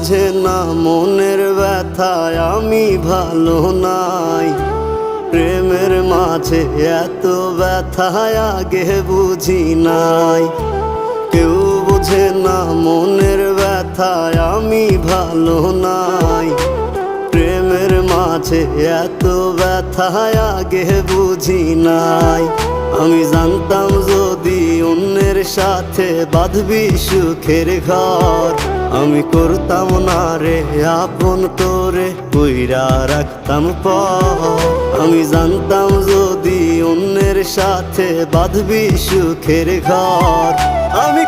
বুঝে না মনের ব্যথায় আমি ভালো নাই। প্রেমের মাঝে এত ব্যথায় আগে বুঝি নাই। কেউ বুঝে না মনের ব্যথায় আমি ভালো নাই। প্রেমের মাঝে এত ব্যথায় আগে বুঝি নাই। আমি জানতাম যদি অন্যের সাথে বাঁধবি সুখের ঘর, আমি করতাম না রে আপন তোরে কইরা রাখতাম পর। আমি জানতাম যদি অন্যের সাথে বাঁধবি সুখের ঘর, আমি